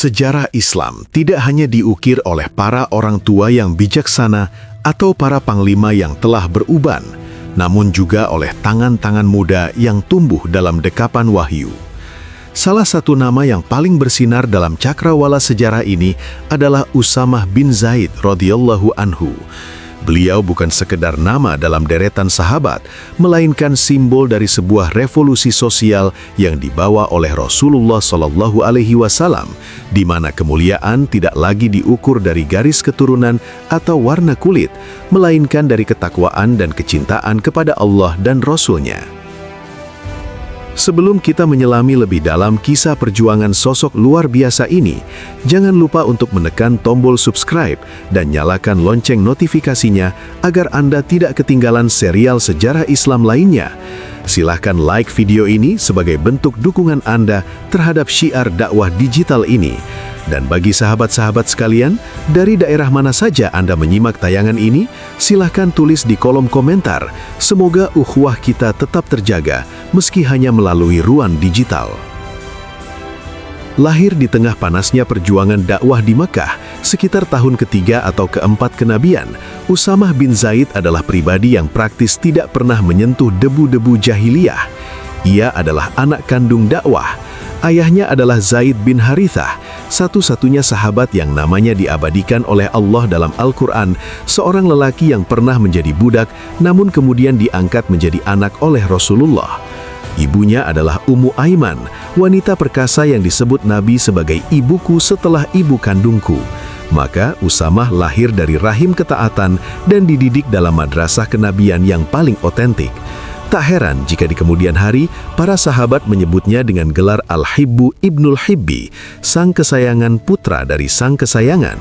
Sejarah Islam tidak hanya diukir oleh para orang tua yang bijaksana atau para panglima yang telah beruban, namun juga oleh tangan-tangan muda yang tumbuh dalam dekapan wahyu. Salah satu nama yang paling bersinar dalam cakrawala sejarah ini adalah Usamah bin Zaid radhiyallahu anhu. Beliau bukan sekedar nama dalam deretan sahabat, melainkan simbol dari sebuah revolusi sosial yang dibawa oleh Rasulullah SAW, di mana kemuliaan tidak lagi diukur dari garis keturunan atau warna kulit, melainkan dari ketakwaan dan kecintaan kepada Allah dan Rasul-Nya. Sebelum kita menyelami lebih dalam kisah perjuangan sosok luar biasa ini, jangan lupa untuk menekan tombol subscribe dan nyalakan lonceng notifikasinya agar Anda tidak ketinggalan serial sejarah Islam lainnya. Silahkan like video ini sebagai bentuk dukungan Anda terhadap syiar dakwah digital ini. Dan bagi sahabat-sahabat sekalian, dari daerah mana saja Anda menyimak tayangan ini, silahkan tulis di kolom komentar. Semoga ukhuwah kita tetap terjaga, meski hanya melalui ruang digital. Lahir di tengah panasnya perjuangan dakwah di Mekah, sekitar tahun ketiga atau keempat kenabian, Usamah bin Zaid adalah pribadi yang praktis tidak pernah menyentuh debu-debu jahiliyah. Ia adalah anak kandung dakwah. Ayahnya adalah Zaid bin Harithah, satu-satunya sahabat yang namanya diabadikan oleh Allah dalam Al-Quran, seorang lelaki yang pernah menjadi budak, namun kemudian diangkat menjadi anak oleh Rasulullah. Ibunya adalah Ummu Aiman, wanita perkasa yang disebut Nabi sebagai ibuku setelah ibu kandungku. Maka Usamah lahir dari rahim ketaatan dan dididik dalam madrasah kenabian yang paling otentik. Tak heran jika di kemudian hari, para sahabat menyebutnya dengan gelar Al-Hibbu Ibnul Hibbi, sang kesayangan putra dari sang kesayangan.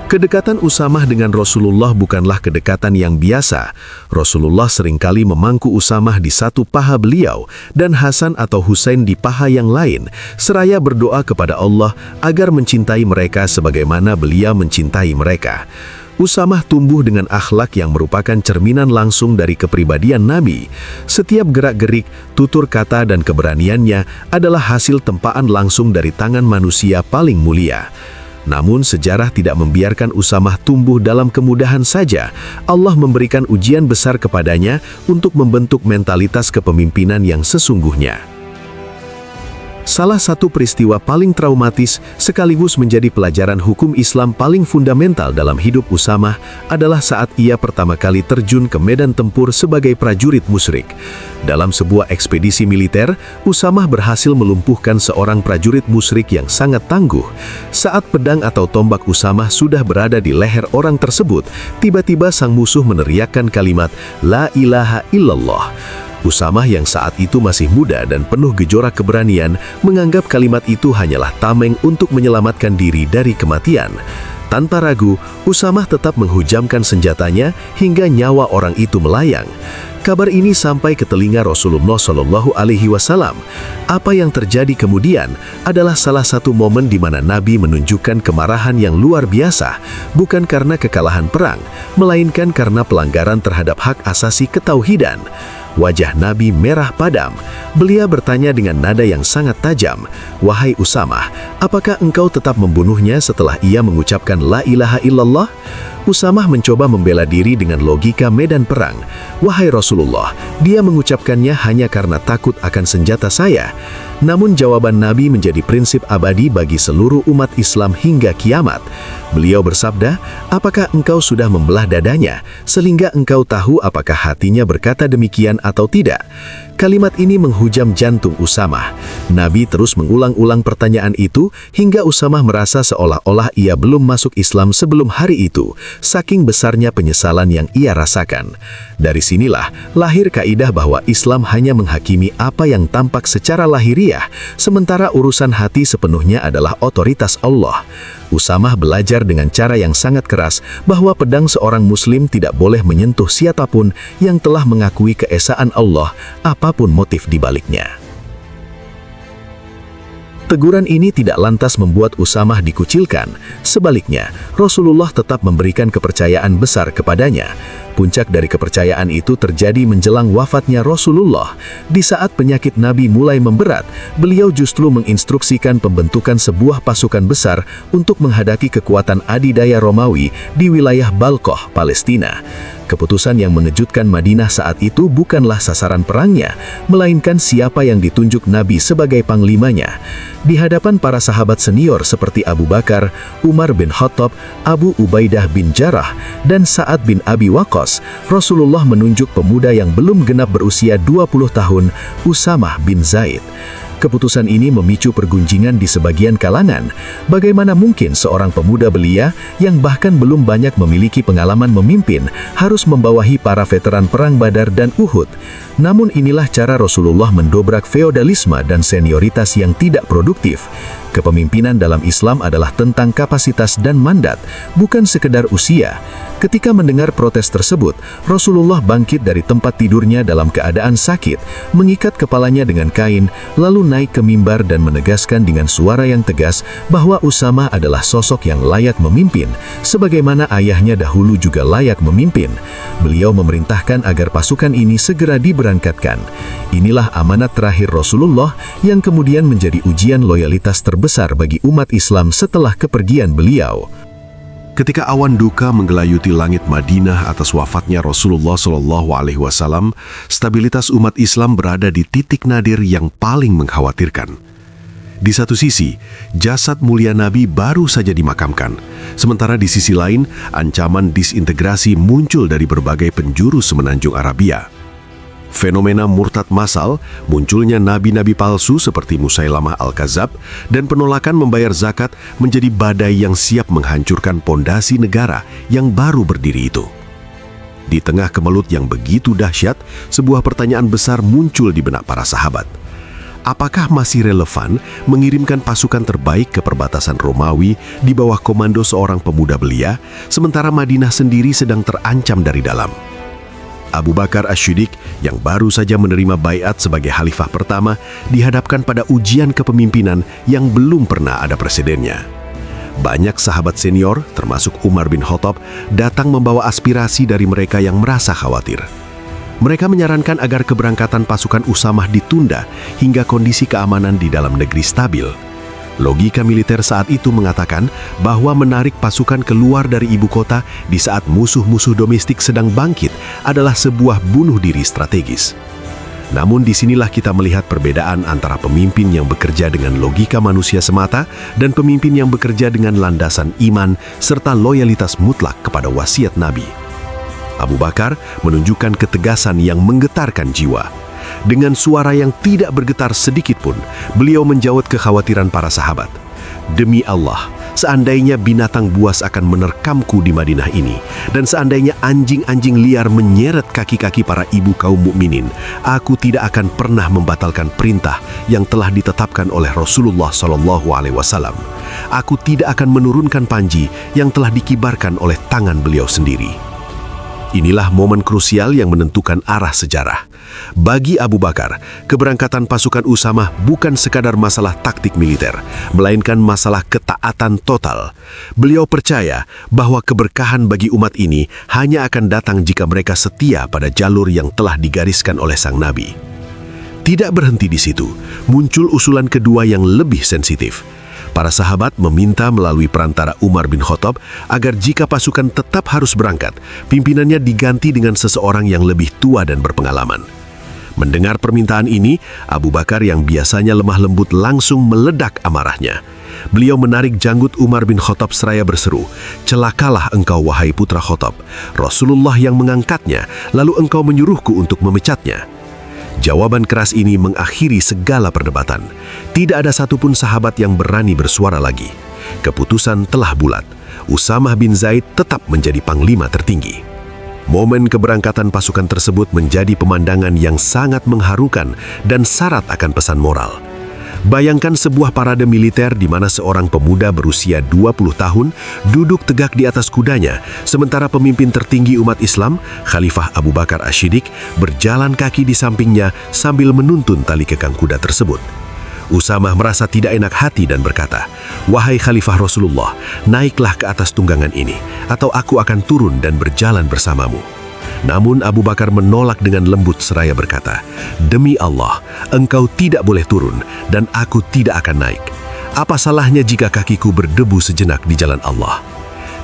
Kedekatan Usamah dengan Rasulullah bukanlah kedekatan yang biasa. Rasulullah seringkali memangku Usamah di satu paha beliau dan Hasan atau Husain di paha yang lain, seraya berdoa kepada Allah agar mencintai mereka sebagaimana beliau mencintai mereka. Usamah tumbuh dengan akhlak yang merupakan cerminan langsung dari kepribadian Nabi. Setiap gerak-gerik, tutur kata dan keberaniannya adalah hasil tempaan langsung dari tangan manusia paling mulia. Namun sejarah tidak membiarkan Usamah tumbuh dalam kemudahan saja. Allah memberikan ujian besar kepadanya untuk membentuk mentalitas kepemimpinan yang sesungguhnya. Salah satu peristiwa paling traumatis sekaligus menjadi pelajaran hukum Islam paling fundamental dalam hidup Usamah adalah saat ia pertama kali terjun ke medan tempur sebagai prajurit musyrik. Dalam sebuah ekspedisi militer, Usamah berhasil melumpuhkan seorang prajurit musyrik yang sangat tangguh. Saat pedang atau tombak Usamah sudah berada di leher orang tersebut, tiba-tiba sang musuh meneriakkan kalimat La ilaha illallah. Usamah yang saat itu masih muda dan penuh gejolak keberanian menganggap kalimat itu hanyalah tameng untuk menyelamatkan diri dari kematian. Tanpa ragu, Usamah tetap menghujamkan senjatanya hingga nyawa orang itu melayang. Kabar ini sampai ke telinga Rasulullah SAW. Apa yang terjadi kemudian adalah salah satu momen di mana Nabi menunjukkan kemarahan yang luar biasa, bukan karena kekalahan perang, melainkan karena pelanggaran terhadap hak asasi ketauhidan. Wajah Nabi merah padam. Beliau bertanya dengan nada yang sangat tajam, "Wahai Usamah, apakah engkau tetap membunuhnya setelah ia mengucapkan La ilaha illallah?" Usamah mencoba membela diri dengan logika medan perang. "Wahai Rasulullah, dia mengucapkannya hanya karena takut akan senjata saya." Namun jawaban Nabi menjadi prinsip abadi bagi seluruh umat Islam hingga kiamat. Beliau bersabda, "Apakah engkau sudah membelah dadanya, sehingga engkau tahu apakah hatinya berkata demikian atau tidak?" Kalimat ini menghujam jantung Usamah. Nabi terus mengulang-ulang pertanyaan itu hingga Usamah merasa seolah-olah ia belum masuk Islam sebelum hari itu, saking besarnya penyesalan yang ia rasakan. Dari sinilah lahir kaidah bahwa Islam hanya menghakimi apa yang tampak secara lahiriah, sementara urusan hati sepenuhnya adalah otoritas Allah. Usamah belajar dengan cara yang sangat keras bahwa pedang seorang muslim tidak boleh menyentuh siapapun yang telah mengakui keesaan Allah, apapun motif di baliknya. Teguran ini tidak lantas membuat Usamah dikucilkan. Sebaliknya, Rasulullah tetap memberikan kepercayaan besar kepadanya. Puncak dari kepercayaan itu terjadi menjelang wafatnya Rasulullah. Di saat penyakit Nabi mulai memberat, beliau justru menginstruksikan pembentukan sebuah pasukan besar untuk menghadapi kekuatan adidaya Romawi di wilayah Balqah, Palestina. Keputusan yang mengejutkan Madinah saat itu bukanlah sasaran perangnya, melainkan siapa yang ditunjuk Nabi sebagai panglimanya. Di hadapan para sahabat senior seperti Abu Bakar, Umar bin Khattab, Abu Ubaidah bin Jarrah, dan Sa'ad bin Abi Waqqas, Rasulullah menunjuk pemuda yang belum genap berusia 20 tahun, Usamah bin Zaid. Keputusan ini memicu pergunjingan di sebagian kalangan. Bagaimana mungkin seorang pemuda belia yang bahkan belum banyak memiliki pengalaman memimpin harus membawahi para veteran perang Badar dan Uhud? Namun inilah cara Rasulullah mendobrak feodalisme dan senioritas yang tidak produktif. Kepemimpinan dalam Islam adalah tentang kapasitas dan mandat, bukan sekedar usia. Ketika mendengar protes tersebut, Rasulullah bangkit dari tempat tidurnya dalam keadaan sakit, mengikat kepalanya dengan kain, lalu naik ke mimbar dan menegaskan dengan suara yang tegas bahwa Usamah adalah sosok yang layak memimpin, sebagaimana ayahnya dahulu juga layak memimpin. Beliau memerintahkan agar pasukan ini segera diberangkatkan. Inilah amanat terakhir Rasulullah yang kemudian menjadi ujian loyalitas terbesar bagi umat Islam setelah kepergian beliau. Ketika awan duka menggelayuti langit Madinah atas wafatnya Rasulullah SAW, stabilitas umat Islam berada di titik nadir yang paling mengkhawatirkan. Di satu sisi, jasad mulia Nabi baru saja dimakamkan, sementara di sisi lain, ancaman disintegrasi muncul dari berbagai penjuru semenanjung Arabia. Fenomena murtad massal, munculnya nabi-nabi palsu seperti Musailamah Al-Kadzab, dan penolakan membayar zakat menjadi badai yang siap menghancurkan pondasi negara yang baru berdiri itu. Di tengah kemelut yang begitu dahsyat, sebuah pertanyaan besar muncul di benak para sahabat. Apakah masih relevan mengirimkan pasukan terbaik ke perbatasan Romawi di bawah komando seorang pemuda belia, sementara Madinah sendiri sedang terancam dari dalam? Abu Bakar Asy-Syiddiq yang baru saja menerima baiat sebagai khalifah pertama dihadapkan pada ujian kepemimpinan yang belum pernah ada presidennya. Banyak sahabat senior, termasuk Umar bin Khattab, datang membawa aspirasi dari mereka yang merasa khawatir. Mereka menyarankan agar keberangkatan pasukan Usamah ditunda hingga kondisi keamanan di dalam negeri stabil. Logika militer saat itu mengatakan bahwa menarik pasukan keluar dari ibu kota di saat musuh-musuh domestik sedang bangkit adalah sebuah bunuh diri strategis. Namun disinilah kita melihat perbedaan antara pemimpin yang bekerja dengan logika manusia semata dan pemimpin yang bekerja dengan landasan iman serta loyalitas mutlak kepada wasiat Nabi. Abu Bakar menunjukkan ketegasan yang menggetarkan jiwa. Dengan suara yang tidak bergetar sedikit pun, beliau menjawab kekhawatiran para sahabat. Demi Allah, seandainya binatang buas akan menerkamku di Madinah ini, dan seandainya anjing-anjing liar menyeret kaki-kaki para ibu kaum mukminin, aku tidak akan pernah membatalkan perintah yang telah ditetapkan oleh Rasulullah SAW. Aku tidak akan menurunkan panji yang telah dikibarkan oleh tangan beliau sendiri. Inilah momen krusial yang menentukan arah sejarah. Bagi Abu Bakar, keberangkatan pasukan Usamah bukan sekadar masalah taktik militer, melainkan masalah ketaatan total. Beliau percaya bahwa keberkahan bagi umat ini hanya akan datang jika mereka setia pada jalur yang telah digariskan oleh sang Nabi. Tidak berhenti di situ, muncul usulan kedua yang lebih sensitif. Para sahabat meminta melalui perantara Umar bin Khattab agar jika pasukan tetap harus berangkat, pimpinannya diganti dengan seseorang yang lebih tua dan berpengalaman. Mendengar permintaan ini, Abu Bakar yang biasanya lemah lembut langsung meledak amarahnya. Beliau menarik janggut Umar bin Khattab seraya berseru, "Celakalah engkau wahai putra Khattab, Rasulullah yang mengangkatnya, lalu engkau menyuruhku untuk memecatnya." Jawaban keras ini mengakhiri segala perdebatan. Tidak ada satupun sahabat yang berani bersuara lagi. Keputusan telah bulat. Usamah bin Zaid tetap menjadi panglima tertinggi. Momen keberangkatan pasukan tersebut menjadi pemandangan yang sangat mengharukan dan syarat akan pesan moral. Bayangkan sebuah parade militer di mana seorang pemuda berusia 20 tahun duduk tegak di atas kudanya, sementara pemimpin tertinggi umat Islam, Khalifah Abu Bakar Asy-Syiddiq, berjalan kaki di sampingnya sambil menuntun tali kekang kuda tersebut. Usamah merasa tidak enak hati dan berkata, "Wahai Khalifah Rasulullah, naiklah ke atas tunggangan ini, atau aku akan turun dan berjalan bersamamu." Namun Abu Bakar menolak dengan lembut seraya berkata, "Demi Allah, engkau tidak boleh turun dan aku tidak akan naik. Apa salahnya jika kakiku berdebu sejenak di jalan Allah?"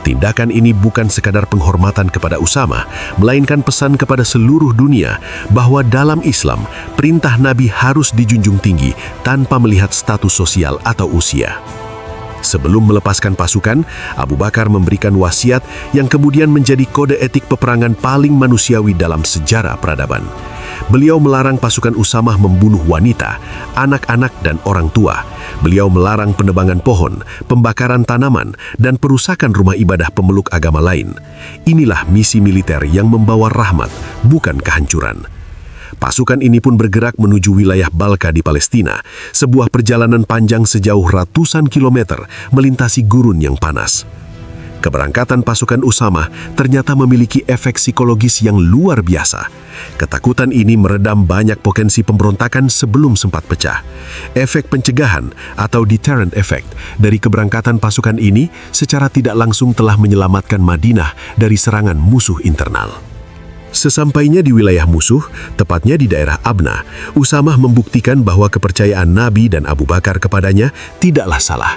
Tindakan ini bukan sekadar penghormatan kepada Usamah, melainkan pesan kepada seluruh dunia bahwa dalam Islam, perintah Nabi harus dijunjung tinggi tanpa melihat status sosial atau usia. Sebelum melepaskan pasukan, Abu Bakar memberikan wasiat yang kemudian menjadi kode etik peperangan paling manusiawi dalam sejarah peradaban. Beliau melarang pasukan Usamah membunuh wanita, anak-anak, dan orang tua. Beliau melarang penebangan pohon, pembakaran tanaman, dan perusakan rumah ibadah pemeluk agama lain. Inilah misi militer yang membawa rahmat, bukan kehancuran. Pasukan ini pun bergerak menuju wilayah Balka di Palestina, sebuah perjalanan panjang sejauh ratusan kilometer melintasi gurun yang panas. Keberangkatan pasukan Usamah ternyata memiliki efek psikologis yang luar biasa. Ketakutan ini meredam banyak potensi pemberontakan sebelum sempat pecah. Efek pencegahan atau deterrent effect dari keberangkatan pasukan ini secara tidak langsung telah menyelamatkan Madinah dari serangan musuh internal. Sesampainya di wilayah musuh, tepatnya di daerah Abna, Usamah membuktikan bahwa kepercayaan Nabi dan Abu Bakar kepadanya tidaklah salah.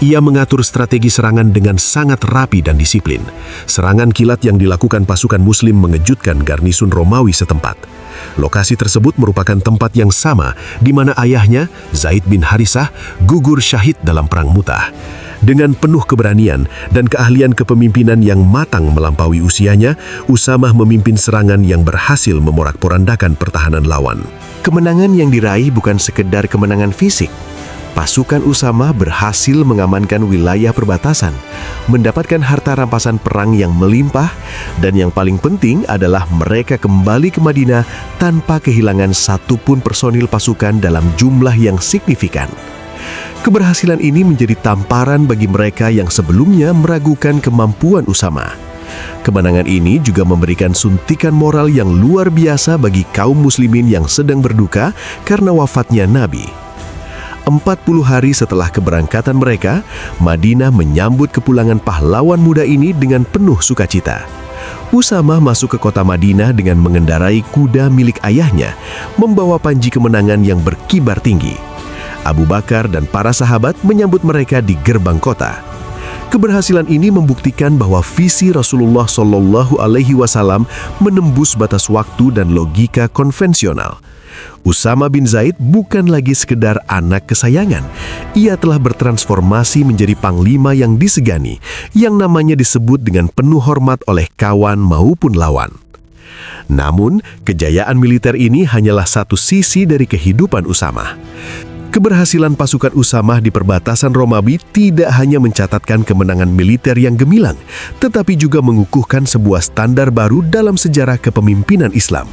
Ia mengatur strategi serangan dengan sangat rapi dan disiplin. Serangan kilat yang dilakukan pasukan Muslim mengejutkan garnisun Romawi setempat. Lokasi tersebut merupakan tempat yang sama di mana ayahnya, Zaid bin Harisah, gugur syahid dalam Perang Mu'tah. Dengan penuh keberanian dan keahlian kepemimpinan yang matang melampaui usianya, Usamah memimpin serangan yang berhasil memorak-porandakan pertahanan lawan. Kemenangan yang diraih bukan sekedar kemenangan fisik. Pasukan Usamah berhasil mengamankan wilayah perbatasan, mendapatkan harta rampasan perang yang melimpah, dan yang paling penting adalah mereka kembali ke Madinah tanpa kehilangan satupun personil pasukan dalam jumlah yang signifikan. Keberhasilan ini menjadi tamparan bagi mereka yang sebelumnya meragukan kemampuan Usamah. Kemenangan ini juga memberikan suntikan moral yang luar biasa bagi kaum muslimin yang sedang berduka karena wafatnya Nabi. 40 hari setelah keberangkatan mereka, Madinah menyambut kepulangan pahlawan muda ini dengan penuh sukacita. Usamah masuk ke kota Madinah dengan mengendarai kuda milik ayahnya, membawa panji kemenangan yang berkibar tinggi. Abu Bakar dan para sahabat menyambut mereka di gerbang kota. Keberhasilan ini membuktikan bahwa visi Rasulullah Shallallahu Alaihi Wasallam menembus batas waktu dan logika konvensional. Usamah bin Zaid bukan lagi sekedar anak kesayangan. Ia telah bertransformasi menjadi panglima yang disegani, yang namanya disebut dengan penuh hormat oleh kawan maupun lawan. Namun, kejayaan militer ini hanyalah satu sisi dari kehidupan Usamah. Keberhasilan pasukan Usamah di perbatasan Romawi tidak hanya mencatatkan kemenangan militer yang gemilang, tetapi juga mengukuhkan sebuah standar baru dalam sejarah kepemimpinan Islam.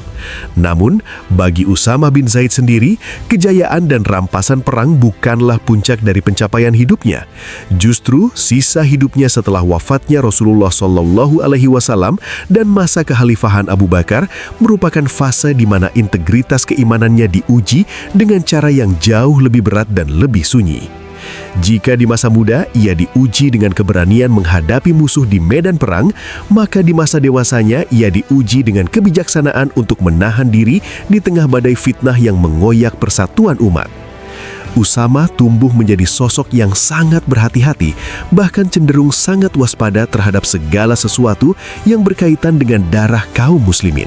Namun, bagi Usamah bin Zaid sendiri, kejayaan dan rampasan perang bukanlah puncak dari pencapaian hidupnya. Justru, sisa hidupnya setelah wafatnya Rasulullah Shallallahu Alaihi Wasallam dan masa kekhalifahan Abu Bakar merupakan fase di mana integritas keimanannya diuji dengan cara yang jauh lebih berat dan lebih sunyi. Jika di masa muda ia diuji dengan keberanian menghadapi musuh di medan perang, maka di masa dewasanya ia diuji dengan kebijaksanaan untuk menahan diri di tengah badai fitnah yang mengoyak persatuan umat. Usamah tumbuh menjadi sosok yang sangat berhati-hati, bahkan cenderung sangat waspada terhadap segala sesuatu yang berkaitan dengan darah kaum muslimin.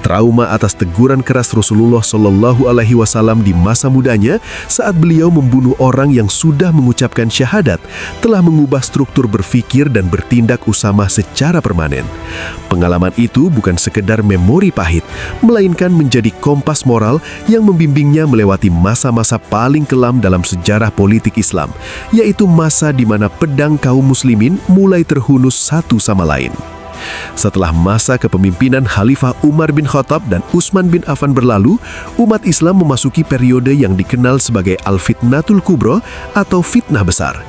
Trauma atas teguran keras Rasulullah Shallallahu Alaihi Wasallam di masa mudanya saat beliau membunuh orang yang sudah mengucapkan syahadat telah mengubah struktur berpikir dan bertindak Usamah secara permanen. Pengalaman itu bukan sekedar memori pahit, melainkan menjadi kompas moral yang membimbingnya melewati masa-masa paling kelam dalam sejarah politik Islam, yaitu masa di mana pedang kaum muslimin mulai terhunus satu sama lain. Setelah masa kepemimpinan Khalifah Umar bin Khattab dan Utsman bin Affan berlalu, umat Islam memasuki periode yang dikenal sebagai Al-Fitnatul Kubra atau fitnah besar.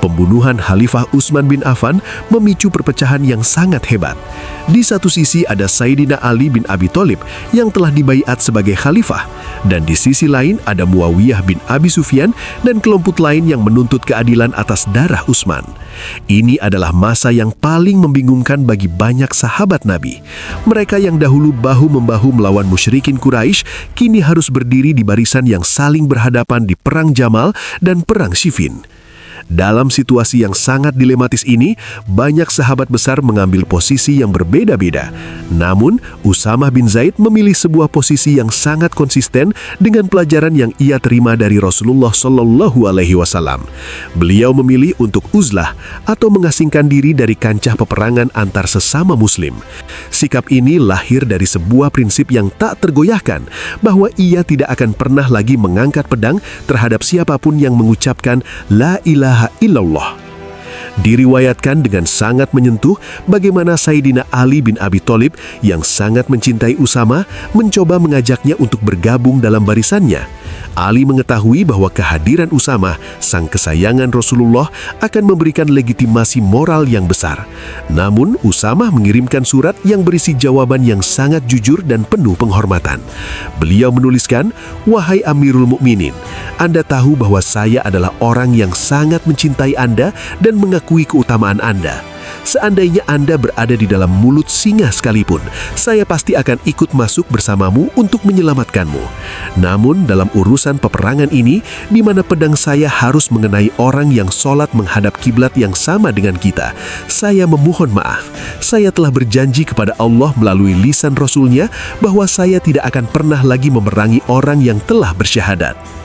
Pembunuhan Khalifah Utsman bin Affan memicu perpecahan yang sangat hebat. Di satu sisi ada Sayyidina Ali bin Abi Thalib yang telah dibaiat sebagai khalifah, dan di sisi lain ada Muawiyah bin Abi Sufyan dan kelompok lain yang menuntut keadilan atas darah Utsman. Ini adalah masa yang paling membingungkan bagi banyak sahabat Nabi. Mereka yang dahulu bahu-membahu melawan musyrikin Quraisy kini harus berdiri di barisan yang saling berhadapan di Perang Jamal dan Perang Siffin. Dalam situasi yang sangat dilematis ini, banyak sahabat besar mengambil posisi yang berbeda-beda. Namun, Usamah bin Zaid memilih sebuah posisi yang sangat konsisten dengan pelajaran yang ia terima dari Rasulullah Shallallahu Alaihi Wasallam. Beliau memilih untuk uzlah atau mengasingkan diri dari kancah peperangan antar sesama Muslim. Sikap ini lahir dari sebuah prinsip yang tak tergoyahkan, bahwa ia tidak akan pernah lagi mengangkat pedang terhadap siapapun yang mengucapkan La ilaha illallah. Diriwayatkan dengan sangat menyentuh bagaimana Sayyidina Ali bin Abi Thalib yang sangat mencintai Usamah mencoba mengajaknya untuk bergabung dalam barisannya. Ali mengetahui bahwa kehadiran Usamah, sang kesayangan Rasulullah, akan memberikan legitimasi moral yang besar. Namun, Usamah mengirimkan surat yang berisi jawaban yang sangat jujur dan penuh penghormatan. Beliau menuliskan, "Wahai Amirul Mukminin, Anda tahu bahwa saya adalah orang yang sangat mencintai Anda dan mengakui keutamaan Anda. Seandainya Anda berada di dalam mulut singa sekalipun, saya pasti akan ikut masuk bersamamu untuk menyelamatkanmu. Namun dalam urusan peperangan ini, di mana pedang saya harus mengenai orang yang sholat menghadap kiblat yang sama dengan kita, saya memohon maaf. Saya telah berjanji kepada Allah melalui lisan Rasulnya bahwa saya tidak akan pernah lagi memerangi orang yang telah bersyahadat."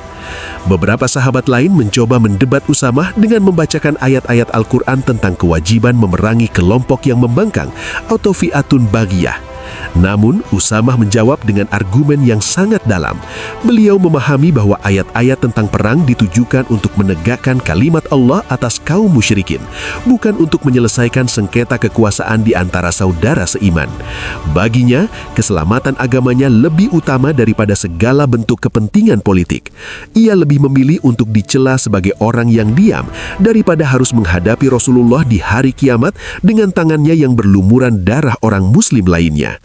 Beberapa sahabat lain mencoba mendebat Usamah dengan membacakan ayat-ayat Al-Quran tentang kewajiban memerangi kelompok yang membangkang atau fi'atun baghiyah. Namun, Usamah menjawab dengan argumen yang sangat dalam. Beliau memahami bahwa ayat-ayat tentang perang ditujukan untuk menegakkan kalimat Allah atas kaum musyrikin, bukan untuk menyelesaikan sengketa kekuasaan di antara saudara seiman. Baginya, keselamatan agamanya lebih utama daripada segala bentuk kepentingan politik. Ia lebih memilih untuk dicela sebagai orang yang diam daripada harus menghadapi Rasulullah di hari kiamat dengan tangannya yang berlumuran darah orang muslim lainnya.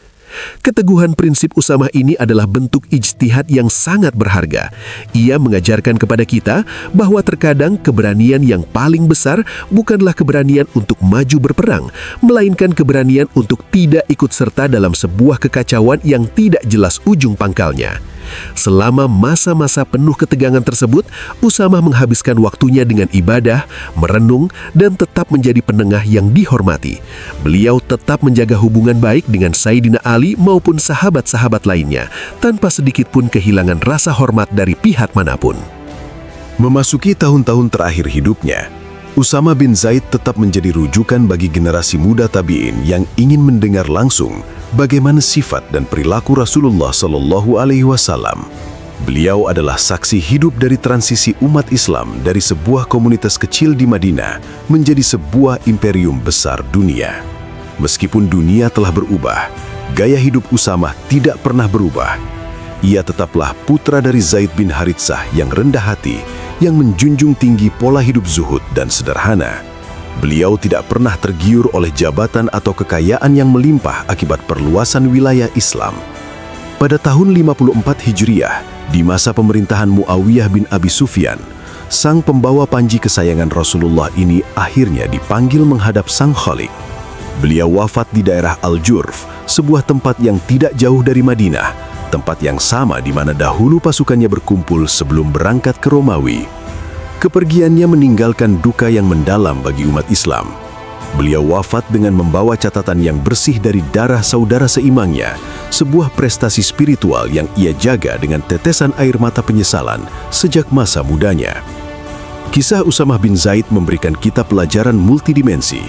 Keteguhan prinsip Usamah ini adalah bentuk ijtihad yang sangat berharga. Ia mengajarkan kepada kita bahwa terkadang keberanian yang paling besar bukanlah keberanian untuk maju berperang, melainkan keberanian untuk tidak ikut serta dalam sebuah kekacauan yang tidak jelas ujung pangkalnya. Selama masa-masa penuh ketegangan tersebut, Usamah menghabiskan waktunya dengan ibadah, merenung, dan tetap menjadi penengah yang dihormati. Beliau tetap menjaga hubungan baik dengan Sayyidina Ali maupun sahabat-sahabat lainnya, tanpa sedikit pun kehilangan rasa hormat dari pihak manapun. Memasuki tahun-tahun terakhir hidupnya, Usamah bin Zaid tetap menjadi rujukan bagi generasi muda tabi'in yang ingin mendengar langsung bagaimana sifat dan perilaku Rasulullah Shallallahu Alaihi Wasallam. Beliau adalah saksi hidup dari transisi umat Islam dari sebuah komunitas kecil di Madinah menjadi sebuah imperium besar dunia. Meskipun dunia telah berubah, gaya hidup Usamah tidak pernah berubah. Ia tetaplah putra dari Zaid bin Haritsah yang rendah hati, yang menjunjung tinggi pola hidup zuhud dan sederhana. Beliau tidak pernah tergiur oleh jabatan atau kekayaan yang melimpah akibat perluasan wilayah Islam. Pada tahun 54 Hijriah, di masa pemerintahan Muawiyah bin Abi Sufyan, sang pembawa panji kesayangan Rasulullah ini akhirnya dipanggil menghadap sang Khalik. Beliau wafat di daerah Al-Jurf, sebuah tempat yang tidak jauh dari Madinah, tempat yang sama di mana dahulu pasukannya berkumpul sebelum berangkat ke Romawi. Kepergiannya meninggalkan duka yang mendalam bagi umat Islam. Beliau wafat dengan membawa catatan yang bersih dari darah saudara seimangnya, sebuah prestasi spiritual yang ia jaga dengan tetesan air mata penyesalan sejak masa mudanya. Kisah Usamah bin Zaid memberikan kita pelajaran multidimensi.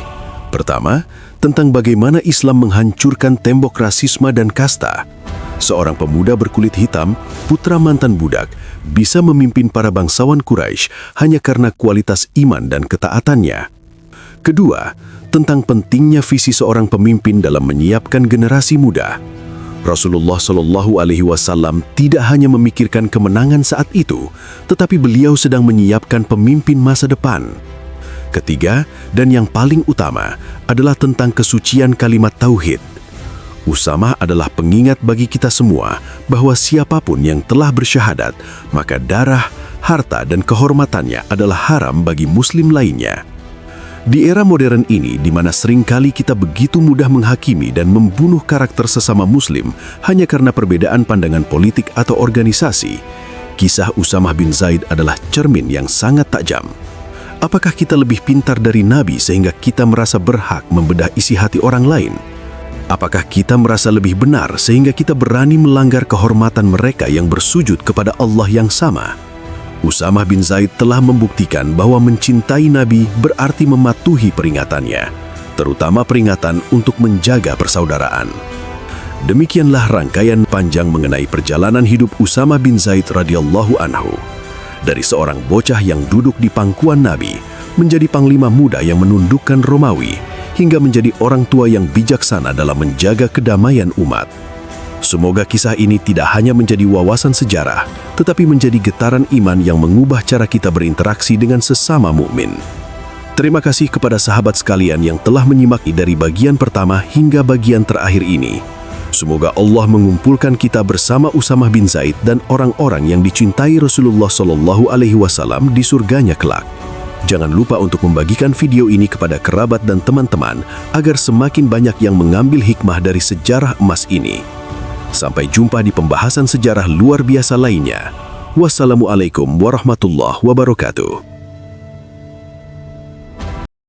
Pertama, tentang bagaimana Islam menghancurkan tembok rasisme dan kasta. Seorang pemuda berkulit hitam, putra mantan budak, bisa memimpin para bangsawan Quraisy hanya karena kualitas iman dan ketaatannya. Kedua, tentang pentingnya visi seorang pemimpin dalam menyiapkan generasi muda. Rasulullah Shallallahu Alaihi Wasallam tidak hanya memikirkan kemenangan saat itu, tetapi beliau sedang menyiapkan pemimpin masa depan. Ketiga, dan yang paling utama, adalah tentang kesucian kalimat tauhid. Usamah adalah pengingat bagi kita semua bahwa siapapun yang telah bersyahadat, maka darah, harta, dan kehormatannya adalah haram bagi muslim lainnya. Di era modern ini, di mana seringkali kita begitu mudah menghakimi dan membunuh karakter sesama muslim hanya karena perbedaan pandangan politik atau organisasi, kisah Usamah bin Zaid adalah cermin yang sangat tajam. Apakah kita lebih pintar dari Nabi sehingga kita merasa berhak membedah isi hati orang lain? Apakah kita merasa lebih benar sehingga kita berani melanggar kehormatan mereka yang bersujud kepada Allah yang sama? Usamah bin Zaid telah membuktikan bahwa mencintai Nabi berarti mematuhi peringatannya, terutama peringatan untuk menjaga persaudaraan. Demikianlah rangkaian panjang mengenai perjalanan hidup Usamah bin Zaid radhiyallahu anhu. Dari seorang bocah yang duduk di pangkuan Nabi, menjadi panglima muda yang menundukkan Romawi, hingga menjadi orang tua yang bijaksana dalam menjaga kedamaian umat. Semoga kisah ini tidak hanya menjadi wawasan sejarah, tetapi menjadi getaran iman yang mengubah cara kita berinteraksi dengan sesama mukmin. Terima kasih kepada sahabat sekalian yang telah menyimak dari bagian pertama hingga bagian terakhir ini. Semoga Allah mengumpulkan kita bersama Usamah bin Zaid dan orang-orang yang dicintai Rasulullah SAW di surganya kelak. Jangan lupa untuk membagikan video ini kepada kerabat dan teman-teman agar semakin banyak yang mengambil hikmah dari sejarah emas ini. Sampai jumpa di pembahasan sejarah luar biasa lainnya. Wassalamualaikum warahmatullahi wabarakatuh.